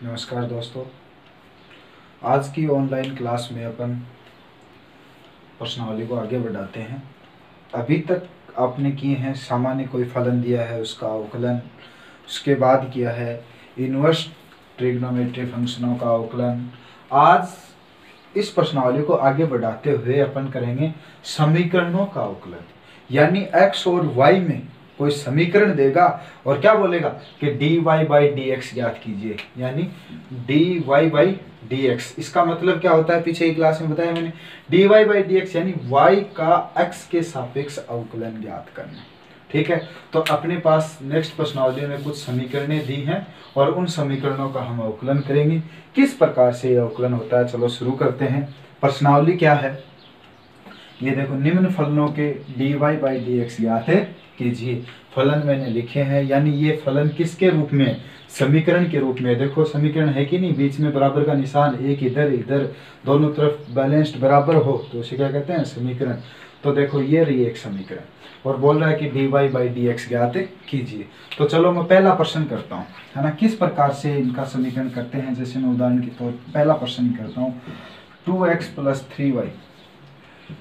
नमस्कार दोस्तों। आज की ऑनलाइन क्लास में अपन प्रश्नावली को आगे बढ़ाते हैं। अभी तक आपने किए हैं सामान्य कोई फलन दिया है उसका अवकलन, उसके बाद किया है इनवर्स ट्रिग्नोमेट्री फंक्शनों का अवकलन। आज इस प्रश्नावली को आगे बढ़ाते हुए अपन करेंगे समीकरणों का अवकलन, यानी x और y में कोई समीकरण देगा और क्या बोलेगा कि dy बाई डी एक्स ज्ञात कीजिए, यानी dy बाई डी एक्स। इसका मतलब क्या होता है, पीछे की क्लास में बताया मैंने, dy बाई डी एक्स यानी y का x के सापेक्ष अवकलन ज्ञात करना। ठीक है, तो अपने पास नेक्स्ट प्रश्नावली में कुछ समीकरणें दी हैं और उन समीकरणों का हम अवकलन करेंगे। किस प्रकार से यह अवकलन होता है, चलो शुरू करते हैं। प्रश्नावली क्या है, ये देखो, निम्न फलनों के dy बाई डी एक्स ज्ञात कीजिए। फलन मैंने लिखे हैं, यानी ये फलन किसके रूप में, समीकरण के रूप में। देखो समीकरण है कि नहीं, बीच में बराबर का निशान, एक इधर इधर, दोनों तरफ बैलेंस्ड बराबर हो तो उसे क्या कहते हैं, समीकरण। तो देखो ये रही एक समीकरण और बोल रहा है कि dy बाई डी एक्स ज्ञात कीजिए। तो चलो मैं पहला प्रश्न करता हूँ, है ना, किस प्रकार से इनका समीकरण करते हैं। जैसे मैं उदाहरण के तौर पर पहला प्रश्न करता हूँ, 2x plus 3y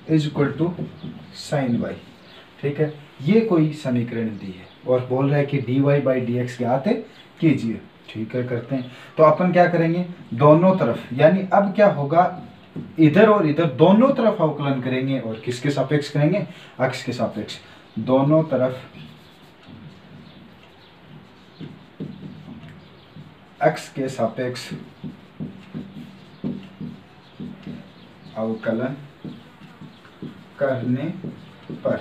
is equal to sine y। ठीक है, ये कोई समीकरण दी है और बोल रहा है कि dy बाई डी एक्स ज्ञात कीजिए। ठीक है, करते हैं। तो अपन क्या करेंगे, दोनों तरफ, यानी अब क्या होगा, इधर और इधर दोनों तरफ अवकलन करेंगे और किसके सापेक्ष करेंगे, x के सापेक्ष। दोनों तरफ x के सापेक्ष अवकलन करने पर,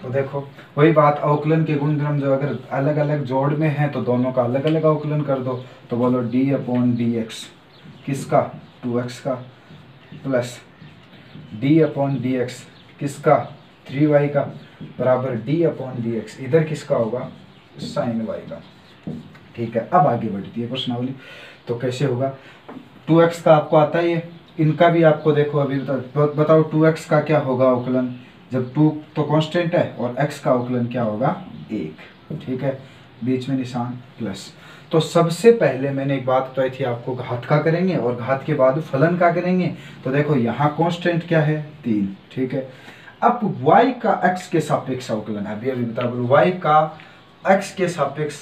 तो देखो वही बात, अवकलन के गुणधर्म जो अगर अलग अलग जोड़ में है तो दोनों का अलग अलग अवकलन कर दो। तो बोलो d अपॉन डी एक्स किसका, 2x का, plus d upon d x किसका, 3y का, बराबर d अपॉन डी एक्स इधर किसका होगा, साइन y का। ठीक है, अब आगे बढ़ती है प्रश्नावली। तो कैसे होगा, 2x का आपको आता है, इनका भी आपको देखो अभी बताओ 2x का क्या होगा अवकलन, जब 2 तो कांस्टेंट है और x का अवकलन क्या होगा, 1। ठीक है, बीच में निशान प्लस। तो सबसे पहले मैंने एक बात बताई थी आपको, घात का करेंगे और घात के बाद फलन का करेंगे। तो देखो यहाँ कांस्टेंट क्या है, 3। ठीक है, अब y का x के सापेक्ष अवकलन है, अभी बता दो, y का x के सापेक्ष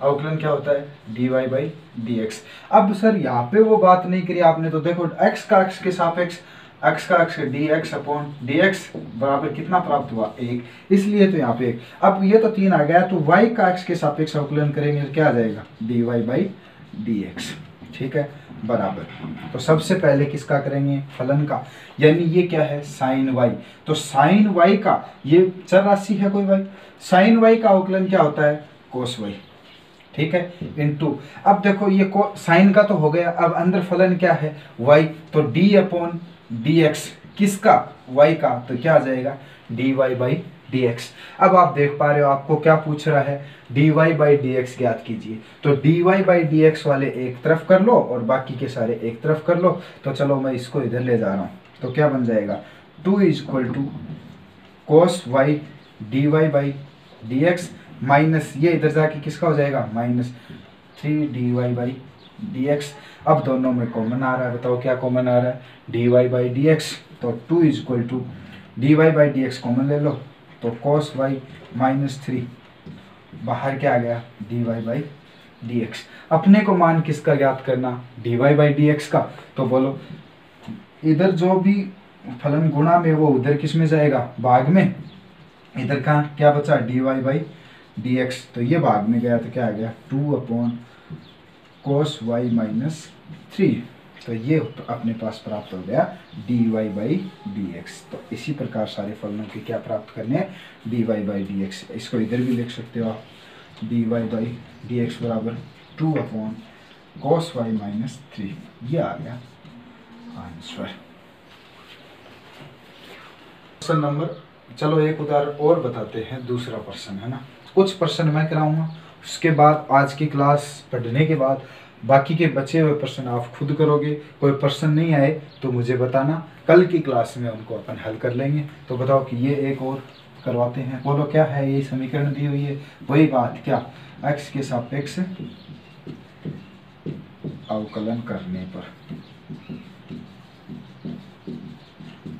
अवकलन क्या होता है, dy बाई डी एक्स। अब सर यहाँ पे वो बात नहीं करी आपने, तो देखो x का x के सापेक्ष, x का x dx अपॉन dx बराबर कितना प्राप्त हुआ, 1, इसलिए तो यहाँ पे 1। अब ये तो 3 आ गया, तो y का x के सापेक्ष अवकलन करेंगे तो क्या आ जाएगा, dy बाई dx। ठीक है, बराबर। तो सबसे पहले किसका करेंगे, फलन का, यानी ये क्या है, साइन y। तो साइन y का, ये चर राशि है कोई y, साइन y का अवकलन क्या होता है, कोस y। ठीक है, इनटू, अब देखो ये साइन का तो हो गया, अब अंदर फलन क्या है, y, तो d अपॉन डी एक्स किसका, y का, तो क्या आ जाएगा, dy बाई डी एक्स। अब आप देख पा रहे हो आपको क्या पूछ रहा है, dy बाई डी एक्स ज्ञात कीजिए। तो dy बाई डी एक्स वाले एक तरफ कर लो और बाकी के सारे एक तरफ कर लो। तो चलो मैं इसको इधर ले जा रहा हूँ, तो क्या बन जाएगा, 2 is equal to cos y dy by D x minus ये इधर जाके किसका हो जाएगा, minus 3 dy by D x. अब दोनों में कॉमन आ रहा है, बताओ क्या कॉमन आ रहा है, dy बाई डी एक्स। तो 2 is equal to dy by D x common ले लो, तो cos y माइनस 3, बाहर क्या आ गया, dy बाई डी एक्स। अपने को मान किसका ज्ञात करना, dy बाई डी एक्स का। तो बोलो इधर जो भी फलन गुणा में वो उधर किस में जाएगा, भाग में। इधर का क्या बचा, dy बाई डी एक्स, तो ये भाग में गया तो क्या आ गया, 2 अपॉन कोस y माइनस 3। तो ये अपने पास प्राप्त हो गया dy बाई डी एक्स। तो इसी प्रकार सारे फलनों के क्या प्राप्त करने हैं, dy बाई डी एक्स। इसको इधर भी लिख सकते हो आप, dy बाई डी एक्स बराबर 2 अपॉन कोस y माइनस 3। ये आ गया आंसर। क्वेश्चन नंबर, चलो एक उदाहरण और बताते हैं, दूसरा प्रश्न है ना, कुछ प्रश्न मैं कराऊंगा, उसके बाद आज की क्लास पढ़ने के बाद बाकी के बचे हुए प्रश्न आप खुद करोगे। कोई प्रश्न नहीं आए तो मुझे बताना, कल की क्लास में उनको अपन हल कर लेंगे। तो बताओ कि ये एक और करवाते हैं, बोलो क्या है, ये समीकरण दी हुई है, वही बात क्या, x के सापेक्ष अवकलन करने पर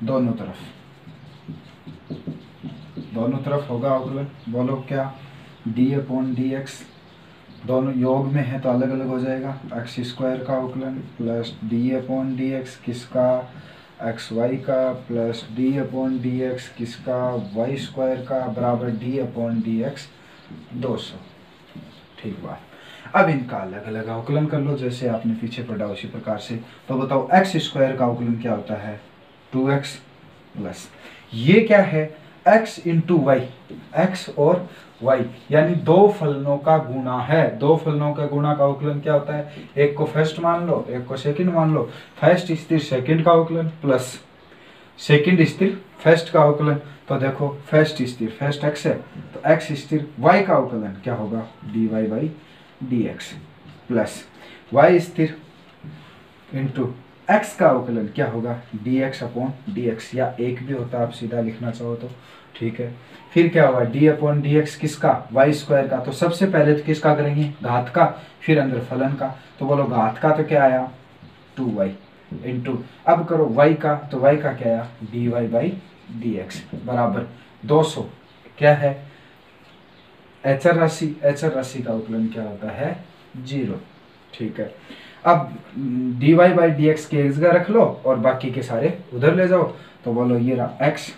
दोनों तरफ होगा अवकलन। बोलो क्या, d/dx दोनों योग में है तो अलग अलग हो जाएगा। x² का अवकलन प्लस d/dx किसका, xy का, प्लस d/dx किसका, y² का, बराबर d/dx 200। ठीक बात। अब इनका अलग अलग अवकलन कर लो जैसे आपने पीछे पढ़ा उसी प्रकार से। तो बताओ x² का अवकलन क्या होता है, 2x प्लस ये क्या है, x इंटू वाई, x और y यानी दो फलनों का गुणा है। दो फलनों का गुणा का अवकलन क्या होता है, एक को फर्स्ट मान लो एक को सेकंड मान लो। फर्स्ट स्थिर सेकंड का अवकलन प्लस सेकंड स्थिर फर्स्ट का अवकलन। तो देखो फर्स्ट स्थिर फर्स्ट x है तो x स्थिर y का अवकलन क्या होगा, dy/dx प्लस y स्थिर इंटू x का अवकलन क्या होगा, dx/dx, या एक भी होता आप सीधा लिखना चाहो तो ठीक है। फिर क्या होगा, d/dx किसका, y² का। तो सबसे पहले तो किसका करेंगे, घात का, फिर अंदर फलन का। तो बोलो घात का तो क्या आया 2y इंटू, अब करो y का, तो y का क्या आया dy/dx बराबर 200 क्या है, एचर राशि का अवकलन क्या होता है 0। ठीक है। अब dy/dx के एक जगह रख लो और बाकी के सारे उधर ले जाओ। तो बोलो ये रहा x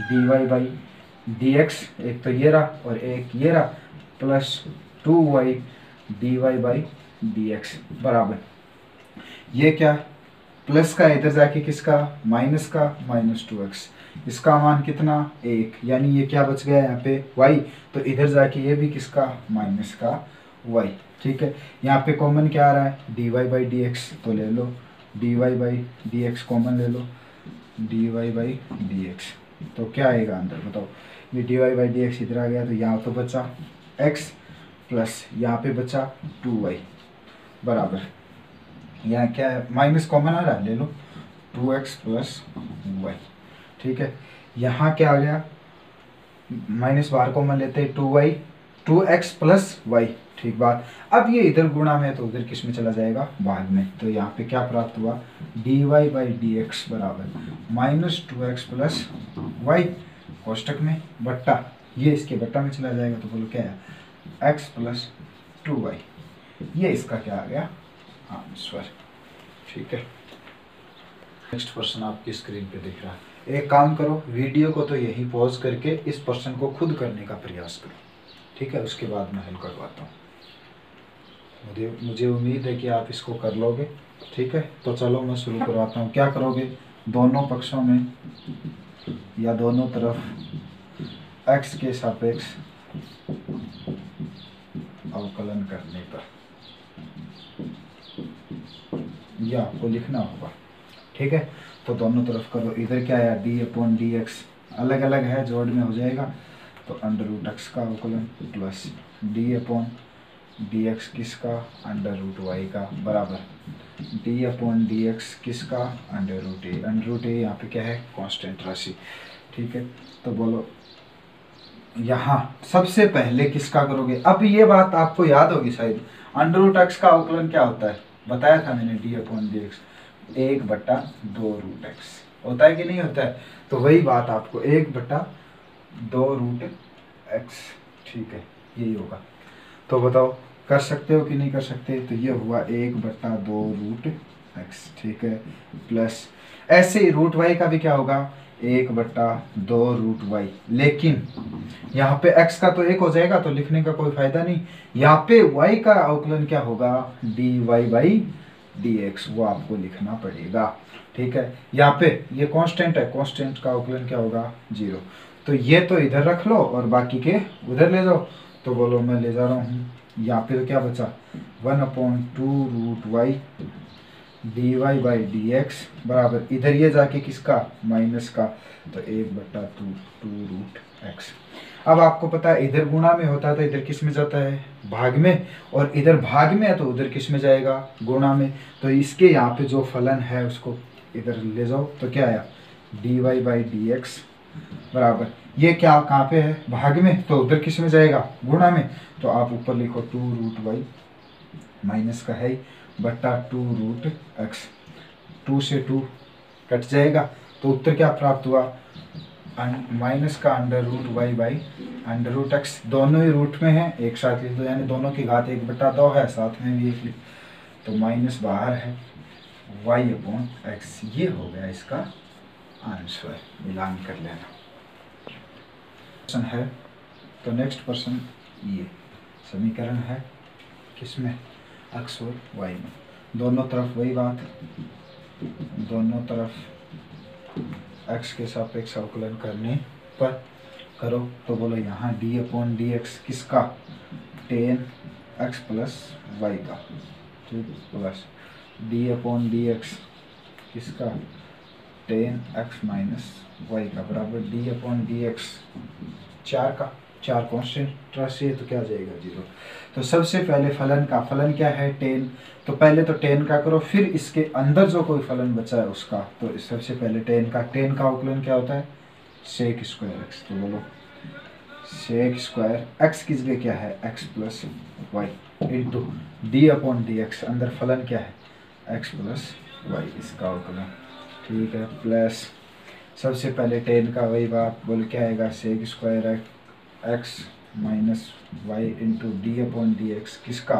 dy/dx, एक तो ये रहा और एक ये रहा, प्लस 2y dy/dx बराबर ये क्या, प्लस का इधर जाके किसका, माइनस का, -2x, इसका मान कितना 1, यानी ये क्या बच गया यहाँ पे y, तो इधर जाके ये भी किसका, माइनस का y। ठीक है। यहाँ पे कॉमन क्या आ रहा है dy/dx, तो ले लो dy/dx कॉमन ले लो, dy/dx तो क्या आएगा अंदर बताओ, ये dy/dx इधर आ गया तो यहाँ तो बचा x प्लस यहाँ पे बचा 2y बराबर, यहाँ क्या है माइनस कॉमन आ रहा है ले लो 2x प्लस y। ठीक है। यहाँ क्या आ गया, माइनस बाहर कॉमन लेते हैं 2x प्लस y। ठीक बात। अब ये इधर गुणा में है तो उधर किस में चला जाएगा, भाग में। तो यहाँ पे क्या प्राप्त हुआ, dy/dx बराबर -2x प्लस y कोष्टक में बट्टा, ये इसके बट्टा में चला जाएगा तो बोलो क्या है x प्लस 2y, ये इसका क्या आ गया आंसर। ठीक है। नेक्स्ट क्वेश्चन आपकी स्क्रीन पे दिख रहा है। एक काम करो, वीडियो को तो यही पॉज करके इस क्वेश्चन को खुद करने का प्रयास करो। ठीक है, उसके बाद मैं हल करवाता हूँ। मुझे उम्मीद है कि आप इसको कर लोगे। ठीक है, तो चलो मैं शुरू करवाता हूँ। क्या करोगे, दोनों पक्षों में या दोनों तरफ x के सापेक्ष अवकलन करने पर यह आपको लिखना होगा। ठीक है, तो दोनों तरफ करो। इधर क्या आया d/dx, अलग अलग है जोड़ में हो जाएगा, तो √x का अवकलन प्लस d/dx किसका, √y का बराबर d/dx किसका, √a यहाँ पे क्या है कांस्टेंट राशि। ठीक है, तो बोलो यहाँ सबसे पहले किसका करोगे। अब ये बात आपको याद होगी शायद, √x का अवकलन क्या होता है बताया था मैंने, d/dx 1/2√x होता है कि नहीं होता है। तो वही बात आपको 1/2√x। ठीक है, यही होगा। तो बताओ कर सकते हो कि नहीं कर सकते। तो ये हुआ 1/2√x। ठीक है, प्लस ऐसे ही √y का भी क्या होगा 1/2√y, लेकिन यहाँ पे x का तो 1 हो जाएगा तो लिखने का कोई फायदा नहीं। यहाँ पे y का अवकलन क्या होगा dy/dx, वो आपको लिखना पड़ेगा। ठीक है, यहाँ पे ये कांस्टेंट है, कांस्टेंट का अवकलन क्या होगा 0। तो ये तो इधर रख लो और बाकी के उधर ले जाओ। तो बोलो मैं ले जा रहा हूँ, यहाँ पे तो क्या बचा 1/2√y dy/dx बराबर, इधर ये जाके किसका माइनस का, तो 1/2√x। अब आपको पता है इधर गुणा में होता है तो इधर किस में जाता है भाग में, और इधर भाग में है तो उधर किस में जाएगा गुणा में। तो इसके यहाँ पे जो फलन है उसको इधर ले जाओ, तो क्या आया dy/dx बराबर, ये क्या कहाँ पे है भाग में, तो उधर किस में जाएगा गुणा में। तो आप ऊपर लिखो 2√y माइनस का है ही, बट्टा 2√x, 2 से 2 कट जाएगा तो उत्तर क्या प्राप्त हुआ, माइनस का √y बाई √x, दोनों ही रूट में है, एक साथ लिख दो, यानी दोनों की घात 1/2 है, साथ में भी 1 लिख, तो माइनस बाहर है, y/x, ये हो गया इसका आंसर, मिलान कर लेना। प्रश्न है तो नेक्स्ट प्रश्न, ये समीकरण है किसमें, x और y में, दोनों तरफ वही बात, दोनों तरफ x के सापेक्ष अवकलन करने पर करो, तो बोलो यहाँ d/dx किसका, tan x प्लस y का, ठीक, प्लस d/dx किसका, tan x माइनस y का, बराबर d/dx 4 का, 4 कॉन्स्टेंट राशि है तो क्या आ जाएगा 0। तो सबसे पहले फलन का, फलन क्या है tan, तो पहले तो tan का करो, फिर इसके अंदर जो कोई फलन बचा है उसका, तो सबसे पहले tan का अवकलन क्या होता है, sec स्क्वायर x, तो बोलो sec स्क्वायर x की जगह क्या है, x plus Y into d/dx, अंदर फलन क्या है x प्लस वाई, इसका अवकलन, ठीक है, प्लस सबसे पहले tan का वही बात, बोलो क्या आएगा, sec square x minus Y into d/dx किसका,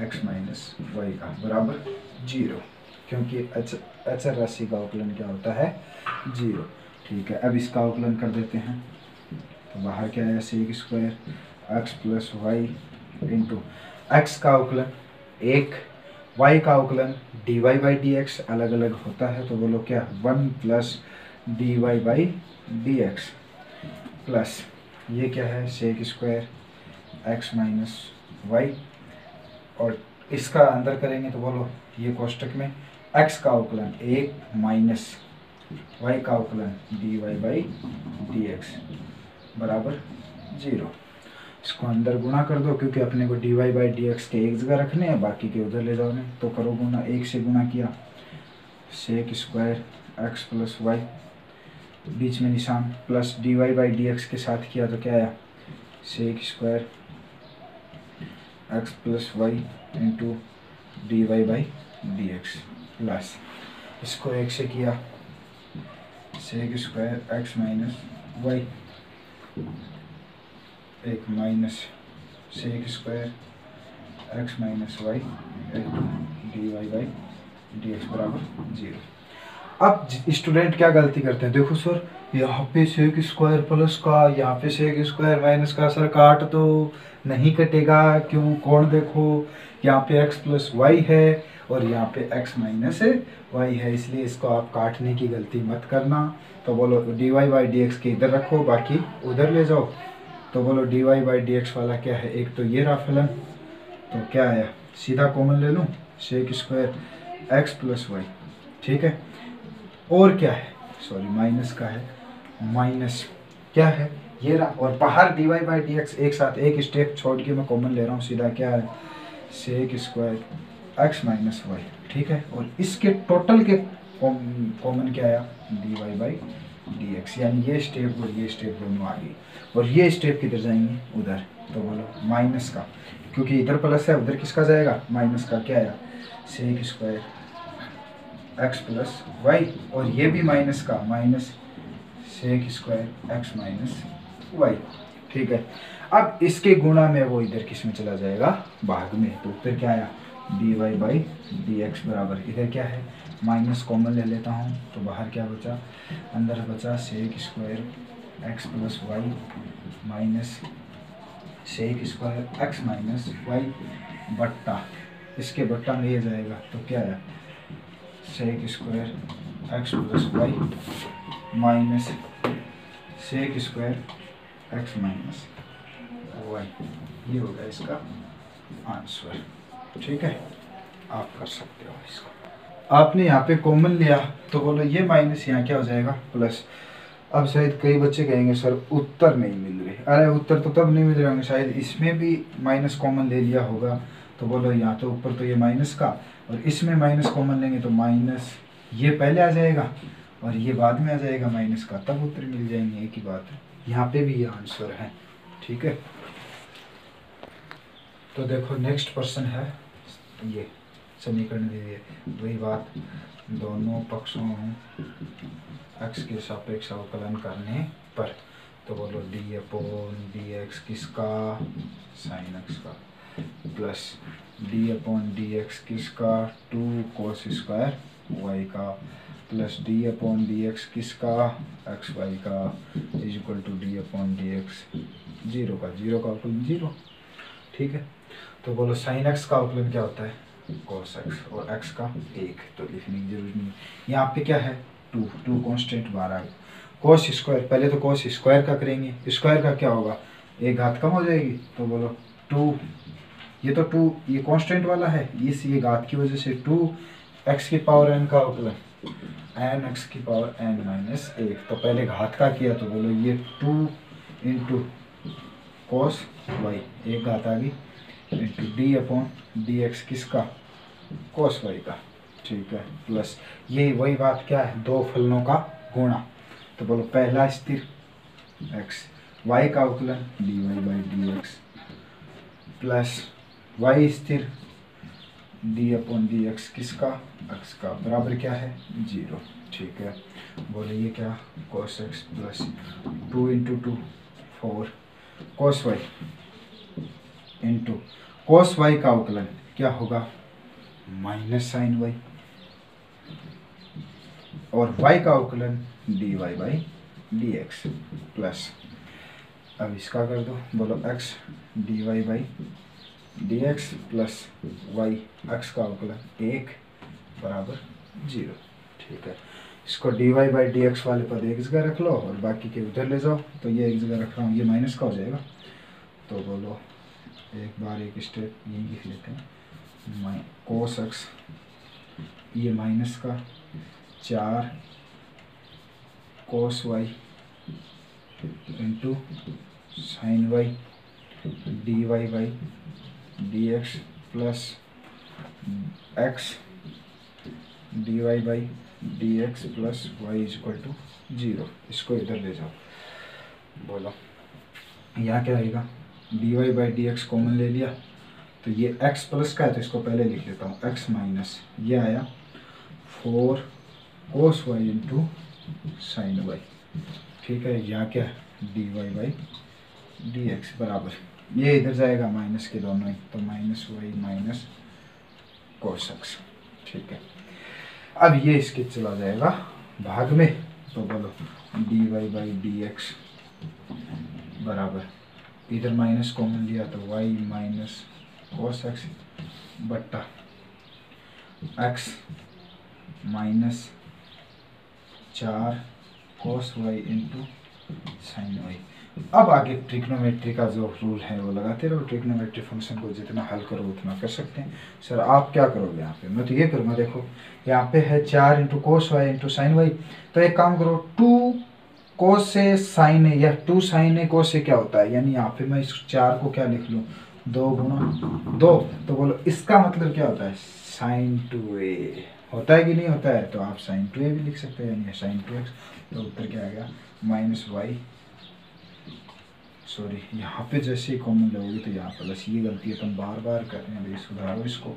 x माइनस वाई का, बराबर 0, क्योंकि अचर राशि का अवकलन क्या होता है 0, ठीक है। अब इसका अवकलन कर देते हैं, तो बाहर क्या आएगा, sec square x plus Y into x का अवकलन 1, y का अवकलन dy/dx अलग अलग होता है, तो बोलो क्या 1 प्लस dy/dx प्लस ये क्या है, sec square x minus y, और इसका अंदर करेंगे तो बोलो ये कोष्टक में x का अवकलन 1 माइनस y का अवकलन dy/dx बराबर 0। इसको अंदर गुणा कर दो, क्योंकि अपने को dy/dx के एक जगह रखने हैं, बाकी के उधर ले जाओ, तो करो गुणा, 1 से गुणा किया, sec square x plus Y, बीच में निशान प्लस dy/dx के साथ किया तो क्या आया, sec square x plus Y into dy/dx plus इसको 1 से किया, sec square x minus Y, एक minus sec square x minus Y into dy/dx बराबर 0। अब स्टूडेंट क्या गलती करते हैं, देखो सर यहाँ पे sec स्क्वायर प्लस का, यहाँ पे sec स्क्वायर माइनस का, सर काट दो, नहीं कटेगा, क्यों, कौन, देखो यहाँ पे x प्लस वाई है और यहाँ पे x माइनस वाई है, इसलिए इसको आप काटने की गलती मत करना। तो बोलो dy/dx के इधर रखो, बाकी उधर ले जाओ, तो बोलो dy/dx वाला क्या है, एक तो ये रहा फलन, तो क्या आया, सीधा कॉमन ले लूँ, sec square x plus y, ठीक है, और क्या है, सॉरी माइनस का है, माइनस क्या है ये रहा, और बाहर dy/dx एक साथ एक स्टेप छोड़ के मैं कॉमन ले रहा हूँ, सीधा क्या है, sec square x minus y, ठीक है, और इसके टोटल के कॉमन क्या आया, dy/dx, यानी ये स्टेप और ये स्टेप दोनों आ गई, और ये स्टेप किधर जाएंगे, उधर, तो बोलो माइनस का, क्योंकि इधर प्लस है उधर किसका जाएगा, माइनस का, क्या आया, sec square x plus y, और ये भी माइनस का, minus sec square x minus y, ठीक है। अब इसके गुणा में वो इधर किस में चला जाएगा, भाग में, तो उत्तर क्या आया, dy/dx बराबर, इधर क्या है, माइनस कॉमन ले लेता हूँ, तो बाहर क्या बचा, अंदर बचा sec square x plus y minus sec square x minus y बट्टा, इसके बट्टा में ये जाएगा, तो क्या है, sec square x plus y minus sec square x minus y, ये होगा इसका आंसर, ठीक है, आप कर सकते हो इसको। आपने यहाँ पे कॉमन लिया तो बोलो ये माइनस यहाँ क्या हो जाएगा, प्लस। अब शायद कई बच्चे कहेंगे सर उत्तर नहीं मिल रहे, अरे उत्तर तो तब नहीं मिल रहे होंगे, शायद इसमें भी माइनस कॉमन ले लिया होगा, तो बोलो यहाँ तो ऊपर तो ये माइनस का, और इसमें माइनस कॉमन लेंगे तो माइनस ये पहले आ जाएगा और ये बाद में आ जाएगा माइनस का, तब उत्तर मिल जाएंगे, एक ही बात है। यहाँ पे भी ये आंसर है, ठीक है। तो देखो नेक्स्ट प्रश्न है ये समीकरण दी है, वही बात दोनों पक्षों x के सापेक्ष अवकलन करने पर, तो बोलो डी अपॉन डी एक्स किसका, साइन एक्स का, plus d upon d x किसका, 2 cos स्क्वायर वाई का, plus d upon d x किसका, एक्स वाई का, is equal to d upon d x zero का अवकलन 0। ठीक है, तो बोलो साइन एक्स का अवकलन क्या होता है, cos x, और x का 1, तो लिखने की जरूरत नहीं है। यहाँ पे क्या है 2 कांस्टेंट 12, cos स्क्वायर, पहले तो cos स्क्वायर का करेंगे, स्क्वायर का क्या होगा, एक घात कम हो जाएगी, तो बोलो 2, ये तो 2 ये कांस्टेंट वाला है, इस ये घात की वजह से 2 x की पावर n का अवकलन n x की पावर n माइनस 1, तो पहले घात का किया, तो बोलो ये 2 इंटू cos y, एक घात आ गई, into D upon d x किसका, cos y का। ठीक है, प्लस ये वही बात क्या है, दो फलनों का गुणा, तो बोलो पहला स्थिर x, y का अवकलन dy by D x, plus y स्थिर डी अपॉन डी एक्स किसका, x का, बराबर क्या है 0। ठीक है, बोले ये क्या, cos x plus 2 into 2 4 cos y into cos y का अवकलन क्या होगा, माइनस साइन y, और y का अवकलन dy by D x, plus अब इसका कर दो, बोलो x dy by D x plus y x का अवकलन 1 बराबर 0। ठीक है, इसको dy बाई डी एक्स वाले पद एक जगह रख लो और बाकी के उधर ले जाओ, तो ये एक जगह रख रहा हूँ, ये माइनस का हो जाएगा, तो बोलो एक बार एक स्टेप यही लिख लेते हैं, cos x, ये माइनस का 4 cos y into sine y dy by D x plus x dy by D x plus y is equal to 0। इसको इधर ले जाओ, बोलो यहाँ क्या आएगा, dy by D x common ले लिया, तो ये x प्लस का है तो इसको पहले लिख लेता हूँ, x माइनस ये आया 4 cos y into sine y। ठीक है, यहाँ क्या है dy बाई डी एक्स बराबर, ये इधर जाएगा माइनस के दोनों ही, तो minus y minus cos x। ठीक है, अब ये इसके चला जाएगा भाग में, तो बोलो dy बाई डी एक्स बराबर, इधर माइनस कॉमन लिया तो y माइनस cos x बट्टा x minus 4 cos y into sine y। अब आगे ट्रिग्नोमेट्री का जो रूल है वो लगाते रहो, ट्रिग्नोमेट्री फंक्शन को जितना हल करो उतना कर सकते हैं। सर आप क्या करोगे यहाँ पे, मैं तो ये करूँगा, देखो यहाँ पे है 4 into cos y into sine y, तो एक काम करो 2 कोस से साइन है या 2 साइन है कोस से क्या होता है, यानी यहाँ पे मैं इस 4 को क्या लिख लूँ 2 गुना 2, तो बोलो इसका मतलब क्या होता है साइन 2a होता है कि नहीं होता है, तो आप साइन 2a भी लिख सकते हैं, यानी साइन 2x, तो उत्तर क्या आएगा माइनस वाई, सॉरी यहाँ पे जैसे ही कॉमन लोगे तो यहाँ पर बस ये गलती है तुम बार बार कर रहे हैं, भाई सुधारो इसको,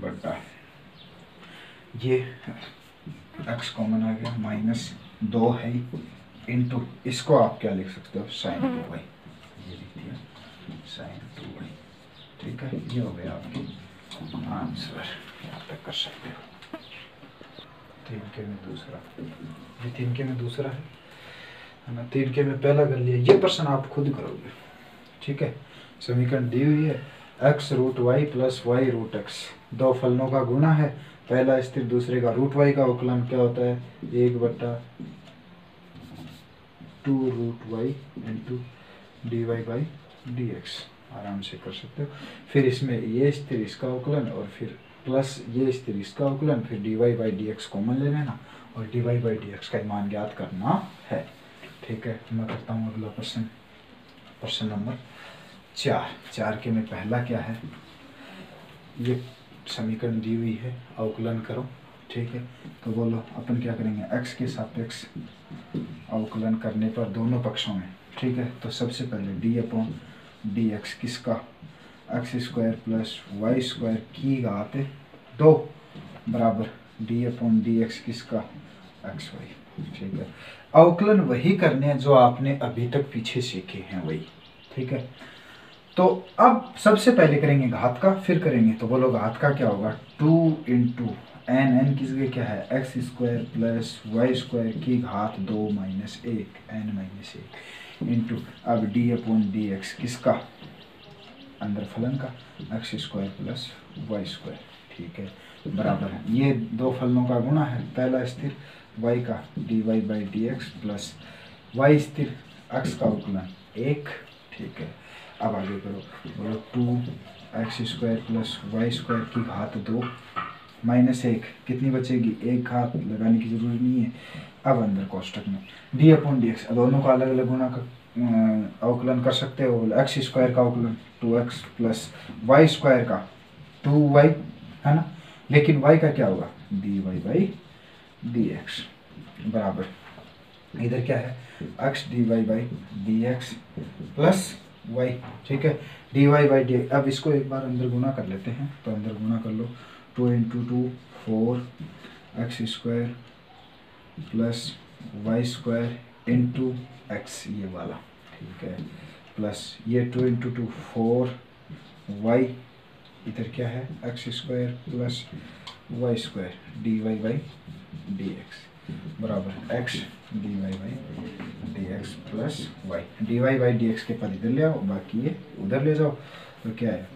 बट्टा ये x कॉमन आ गया माइनस 2 है इंटू इसको आप क्या लिख सकते हो साइन 2y, ये लिख दिया साइन 2y। ठीक है, ये हो गया आपकी आंसर, यहाँ तक कर सकते हो। 3 के में दूसरा, ये 3 के में दूसरा है ना, 3 के में पहला कर लिया, ये प्रश्न आप खुद करोगे। ठीक है, समीकरण दी हुई है x root y plus y root x, दो फलनों का गुणा है, पहला स्थिर दूसरे का रूट वाई का अवकलन क्या होता है 1/2 root y into d Y by D x, आराम से कर सकते हो। फिर इसमें ये स्थिर इसका अवकलन और फिर प्लस ये स्थिर इसका अवकलन, फिर d Y by D x common ले लेना और d Y by D x का मान ज्ञात करना है। ठीक है, मैं करता हूँ अगला प्रश्न, प्रश्न नंबर 4 के में पहला क्या है, ये समीकरण दी हुई है, अवकलन करो। ठीक है, तो बोलो अपन क्या करेंगे x के सापेक्ष अवकलन करने पर दोनों पक्षों में। ठीक है, तो सबसे पहले डी अपॉन डी एक्स किसका x square plus Y square की घात 2 बराबर डी अपॉन डी एक्स किसका, एक्स वाई। ठीक है, अवकलन वही करने हैं जो आपने अभी तक पीछे सीखे हैं वही। ठीक है, तो अब सबसे पहले करेंगे घात का, फिर करेंगे, तो बोलो घात का क्या होगा, 2 इंटू एन, एन की जगह क्या है, x square plus Y square की घात 2 माइनस 1, एन माइनस 1 इंटू अब डी अपॉन डी एक्स किसका, अंदर फलन का, x square plus Y square. ठीक है, बराबर है, ये दो फलनों का गुणा है, पहला स्थिर y का d Y by D x plus y स्थिर x का अवकलन 1। ठीक है, अब आगे करो, बोलो 2 x square plus Y square की घात 2 माइनस 1 कितनी बचेगी, एक घात लगाने की जरूरत नहीं है। अब अंदर कोष्टक में डी अपॉन डी एक्स, दोनों का अलग अलग गुणा का अवकलन कर सकते हो, एक्स स्क्वायर का अवकलन 2x प्लस वाई स्क्वायर का 2y है ना, लेकिन y का क्या होगा, d Y by D x बराबर इधर क्या है, x d Y by D x plus y। ठीक है, d Y by D x, अब इसको एक बार अंदर गुणा कर लेते हैं, तो अंदर गुणा कर लो, 2 into 2 4 x square plus Y square into x ये वाला। ठीक है, प्लस ये 2 इंटू 2 4 वाई, इधर क्या है, x square plus Y square D Y by D x बराबर X D Y by D x plus Y, D Y by D X के पद इधर ले आओ, बाकी ये उधर ले जाओ, तो क्या है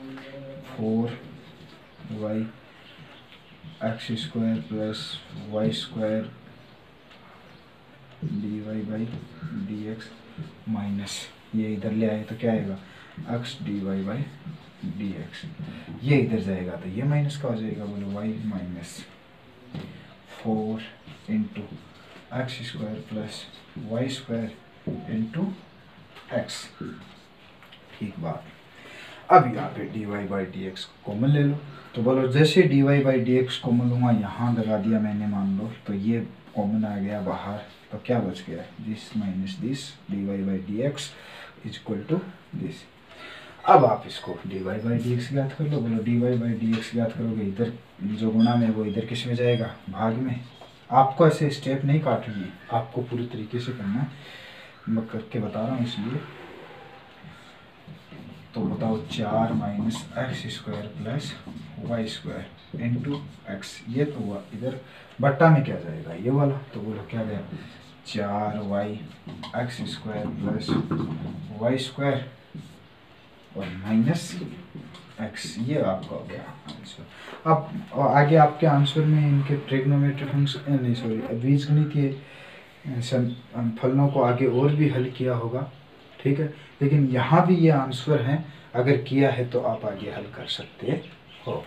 4 y x square plus Y square D Y by D x minus ये इधर ले आए तो क्या आएगा, x D Y by D x, ये इधर जाएगा तो ये माइनस का हो जाएगा, बोलो y minus 4 into x square plus Y square into x. ठीक बात, अब यहाँ पे d Y by D x common ले लो, तो बोलो जैसे d Y by D x common लूँगा, यहाँ लगा दिया मैंने मान लो, तो ये कॉमन आ गया बाहर, तो क्या बच गया, this minus this d Y by D x is equal to this. अब आप इसको d Y by D x ज्ञात कर लो, बोलो d Y by D x ज्ञात करोगे, इधर जो गुणा में वो इधर किस में जाएगा, भाग में। आपको ऐसे स्टेप नहीं काटनी है, आपको पूरी तरीके से करना है, मैं करके बता रहा हूँ इसलिए। तो बताओ 4 minus x square plus Y square into x, ये तो हुआ, इधर बट्टा में क्या जाएगा, ये वाला, तो बोलो क्या गया, 4 y x square plus Y square और माइनस एक्स, ये आपका हो गया आंसर। अब आगे आपके आंसर में इनके ट्रिग्नोमेट्रिक फंक्शन नहीं सॉरी बीजगणितीय फलनों को आगे और भी हल किया होगा। ठीक है, लेकिन यहाँ भी ये आंसर हैं, अगर किया है तो आप आगे हल कर सकते हो।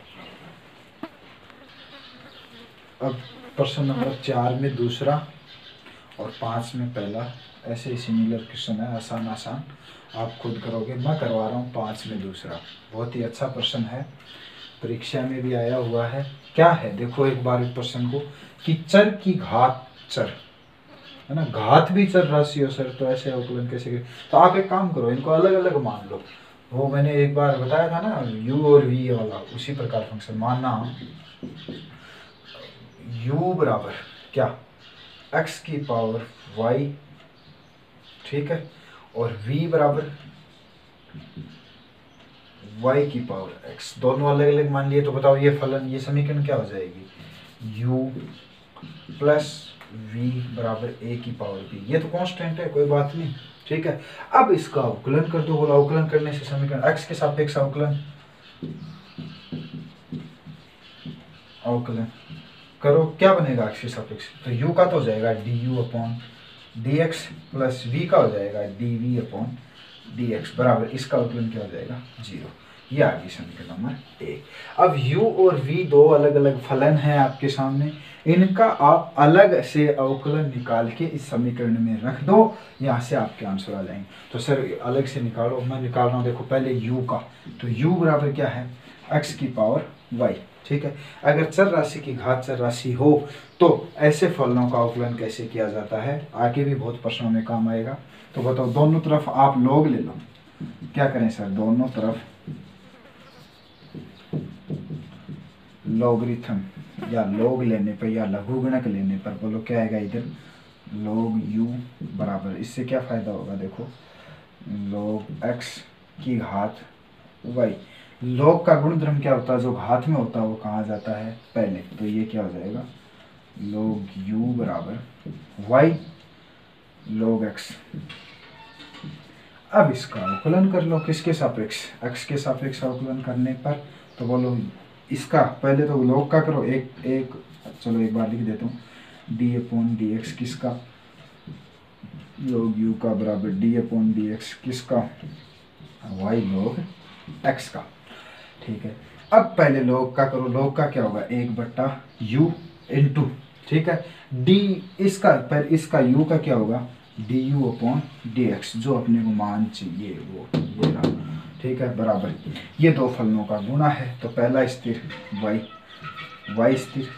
अब प्रश्न नंबर 4 में दूसरा और 5 में पहला, ऐसे ही सिमिलर क्वेश्चन है, आसान आसान आप खुद करोगे, मैं करवा रहा हूँ 5 में दूसरा, बहुत ही अच्छा प्रश्न है, परीक्षा में भी आया हुआ है। क्या है देखो एक बार इस प्रश्न को, कि चर की घात चर है ना, घात भी चर राशि हो सर, तो ऐसे अवकलन कैसे करें, तो आप एक काम करो, इनको अलग अलग मान लो, वो मैंने एक बार बताया था ना u और v वाला, उसी प्रकार फंक्शन मानना u बराबर क्या, x की पावर y, ठीक है, और v बराबर y की पावर x, दोनों अलग अलग मान लिए, तो बताओ ये फलन, ये समीकरण क्या हो जाएगी, u प्लस v बराबर a की पावर b, ये तो कांस्टेंट है, कोई बात नहीं। ठीक है, अब इसका अवकलन कर दो, बोला अवकलन करने से समीकरण x के सापेक्ष अवकलन करो, क्या बनेगा x के सापेक्ष, तो u का तो हो जाएगा du upon dx plus v का हो जाएगा dv अपॉन dx बराबर, इसका अवकलन क्या हो जाएगा 0। ये आ गई समीकरण नंबर 1। अब u और v दो अलग अलग फलन हैं आपके सामने, इनका आप अलग से अवकलन निकाल के इस समीकरण में रख दो, यहाँ से आपके आंसर आ जाएंगे। तो सर अलग से निकालो, मैं निकाल रहा हूँ, देखो पहले u का, तो u बराबर क्या है, x की पावर y। ठीक है, अगर चर राशि की घात चर राशि हो तो ऐसे फलनों का अवकलन कैसे किया जाता है, आगे भी बहुत प्रश्नों में काम आएगा। तो बताओ दोनों तरफ आप लॉग ले लो, क्या करें सर, दोनों तरफ लॉगरिथम या लॉग लेने पर या लघुगणक लेने पर बोलो क्या आएगा इधर, log u बराबर, इससे क्या फ़ायदा होगा देखो, log x की घात y। log का गुणधर्म क्या होता है, जो घात में होता है वो कहाँ जाता है पहले, तो ये क्या हो जाएगा log u बराबर y log x। अब इसका अवकलन कर लो, किसके सापेक्ष, x के सापेक्ष अवकलन करने पर, तो बोलो इसका पहले तो log का करो, एक चलो एक बार लिख देता हूँ, d अपॉन डी एक्स किसका, log u का बराबर d अपॉन डी एक्स किसका, y log x का। ठीक है, अब पहले log का करो, log का क्या होगा, 1/u इंटू, ठीक है, d इसका पर इसका u का क्या होगा, du अपॉन डी एक्स, जो अपने को मान चाहिए वो ये रहा। ठीक है, बराबर ये दो फलनों का गुणा है, तो पहला स्थिर y स्थिर,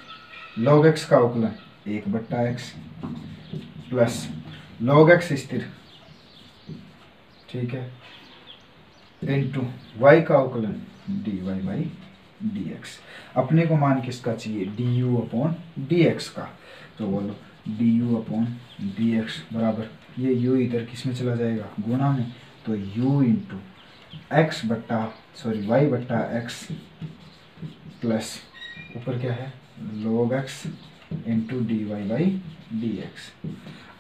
log x का अवकलन 1/x प्लस log x स्थिर, ठीक है, इंटू y का अवकलन dy बाई डी एक्स। अपने को मान किसका चाहिए, du अपॉन डी एक्स का, तो बोलो du अपॉन डी एक्स बराबर, ये u इधर किस में चला जाएगा, गुणा में, तो u इंटू एक्स बट्टा सॉरी y बट्टा एक्स प्लस ऊपर क्या है log x into d Y by D x.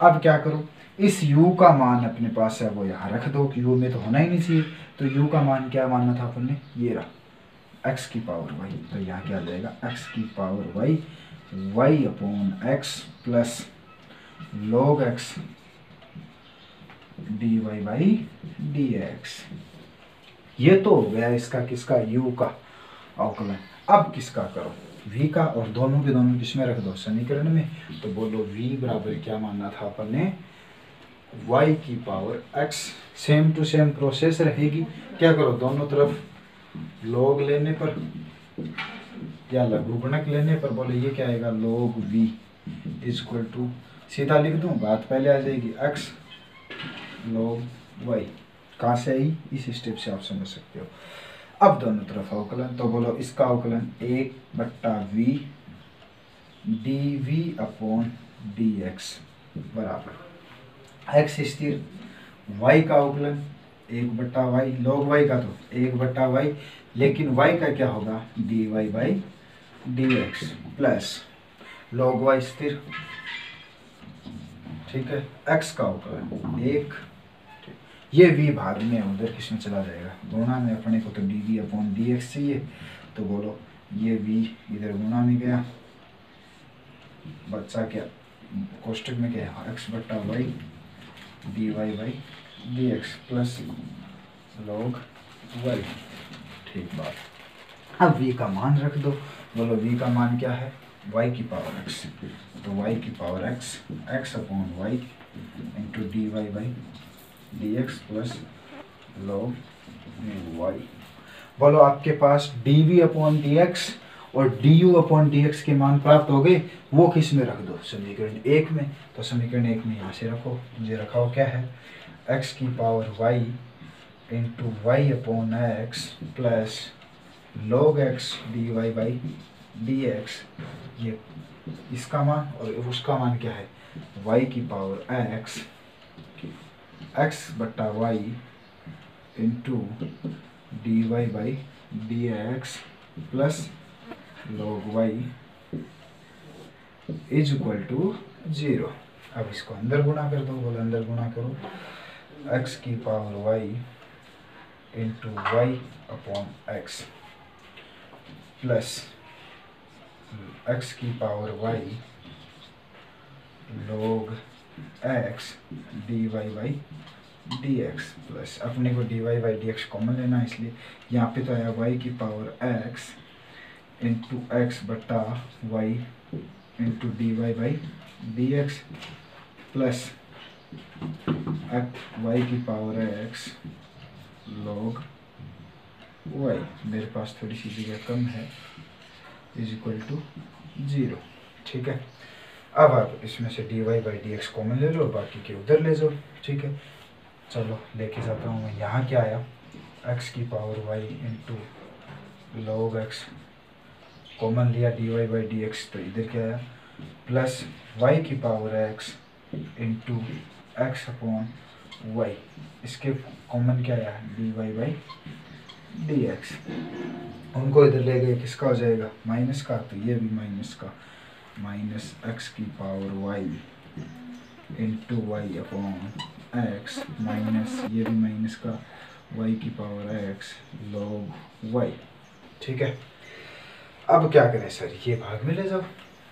अब क्या करो, इस u का मान अपने पास है वो यहाँ रख दो, कि u में तो होना ही नहीं चाहिए, तो u का मान क्या मानना था अपन ने, ये रहा x की पावर y, तो यहाँ क्या आ जाएगा x की power y upon x plus log x d Y by D x. ये तो हो गया इसका किसका, u का अवकलन। अब किसका करो, v का, और दोनों के दोनों किसमें रख दो, समीकरण में, तो बोलो v बराबर क्या मानना था अपन ने, y की power x। Same to same process रहेगी, क्या करो, दोनों तरफ log लेने पर या लघुगणक लेने पर, बोले ये क्या आएगा log v is equal to, सीधा लिख दूं, बात पहले आ जाएगी, x log y। कहाँ से आई, इस स्टेप से आप समझ सकते हो। अब दोनों तरफ अवकलन, तो बोलो इसका अवकलन 1/v dv अपॉन dx बराबर x स्थिर, y का अवकलन 1/y, log y का तो 1/y, लेकिन y का क्या होगा dy by dx plus log y स्थिर, ठीक है, x का अवकलन 1, ये v भाग में उधर किस में चला जाएगा, गुणा में, अपने को तो dv अपॉन dx चाहिए, तो बोलो ये v इधर गुणा में गया, बच्चा क्या कोष्टक में क्या है x/y dy by dx plus log y। ठीक बात। अब v का मान रख दो, बोलो v का मान क्या है, y की पावर x, तो y की power x upon y into d Y by D x plus log y। बोलो आपके पास dv अपॉन dx और du अपॉन dx के मान प्राप्त हो गए, वो किस में रख दो, समीकरण 1 में, तो समीकरण 1 में यहाँ से रखो, ये रखा हो क्या है, x की power y into y upon x plus log x dy by D x, ये इसका मान, और उसका मान क्या है, y की पावर x बट्टा y into d Y by D x plus log y is equal to 0। अब इसको अंदर गुणा कर दो, बोलो अंदर गुणा करो, x की power y into y upon x plus x की power y log x dy by D x plus, अपने को dy by D x common लेना, इसलिए यहाँ पे तो आया y की पावर x इंटू एक्स बटा y into d Y by D x plus y की पावर x log y, मेरे पास थोड़ी सी जगह कम है, इज इक्वल टू 0। ठीक है, अब आप इसमें से d Y by D x common ले लो, बाकी के उधर ले जाओ। ठीक है, चलो लेके जाता हूँ मैं, यहाँ क्या आया, x की power y into log x common लिया dy बाई डी एक्स, तो इधर क्या आया प्लस y की power x into x upon y, इसके कॉमन क्या आया dy बाई डी एक्स, उनको इधर ले गए किसका हो जाएगा माइनस का, तो ये भी माइनस का, माइनस एक्स की power y into y upon x, minus ये भी माइनस का वाई की पावर एक्स लॉग वाई। ठीक है, अब क्या करें सर, ये भाग में ले जाओ।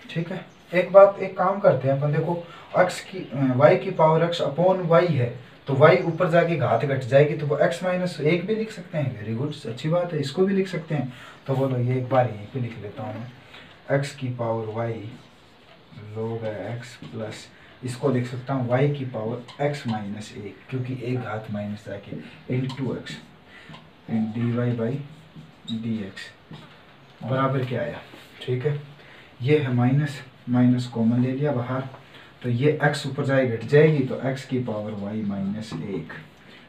ठीक है, एक काम करते हैं अपन, देखो x की y की पावर x अपॉन y है, तो y ऊपर जाके घात घट जाएगी, तो वो x माइनस 1 भी लिख सकते हैं। वेरी गुड, अच्छी बात है, इसको भी लिख सकते हैं। तो बोलो ये एक बार यहीं पे लिख लेता हूँ मैं, x की power y log x plus इसको लिख सकता हूँ y की पावर x माइनस 1, क्योंकि एक घात माइनस जाके into x D Y by D x बराबर क्या आया। ठीक है, ये है माइनस, माइनस कॉमन ले लिया बाहर, तो ये x ऊपर जाए घट जाएगी, तो x की power y minus 1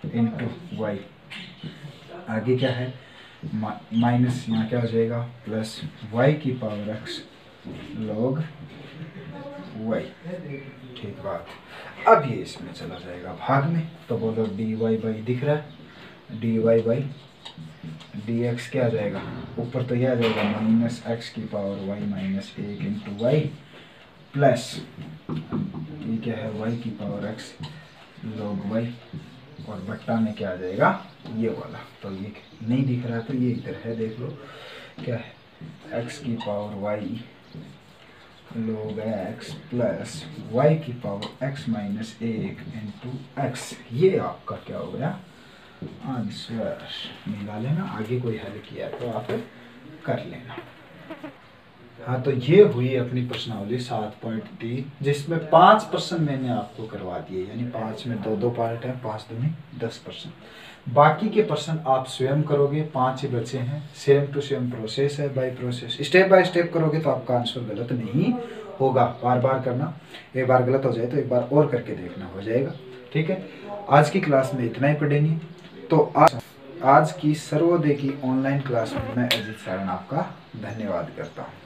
into y, आगे क्या है माइनस, यहाँ क्या हो जाएगा प्लस y की पावर x log y। ठीक बात, अब ये इसमें चला जाएगा भाग में, तो बोलो dy बाई दिख रहा है, dy बाई dx क्या आ जाएगा, ऊपर तो यह आ जाएगा माइनस एक्स की power y minus 1 into y plus ये क्या है y की पावर x log y, और बट्टा में क्या आ जाएगा ये वाला, तो ये नहीं दिख रहा तो ये इधर है, देख लो क्या है x की power y log x plus y की power x minus 1 into x, ये आपका क्या हो गया आंसर। मिला लेना, आगे कोई हल किया तो आप कर लेना। हाँ, तो ये हुई अपनी प्रश्नावली 7.3, जिसमें 5% मैंने आपको करवा दिए, यानी 5 में 2 पार्ट है, 5 दूनी 10%। बाकी के पर्सन आप स्वयं करोगे, 5 ही बचे हैं, सेम टू सेम प्रोसेस है, by process step by step करोगे तो आपका आंसर गलत नहीं होगा। बार बार करना, एक बार गलत हो जाए तो एक बार और करके देखना, हो जाएगा। ठीक है, आज की क्लास में इतना ही पढ़ेंगे। तो आज की सर्वोदय की ऑनलाइन क्लास में मैं अजीत सारण आपका धन्यवाद करता हूँ।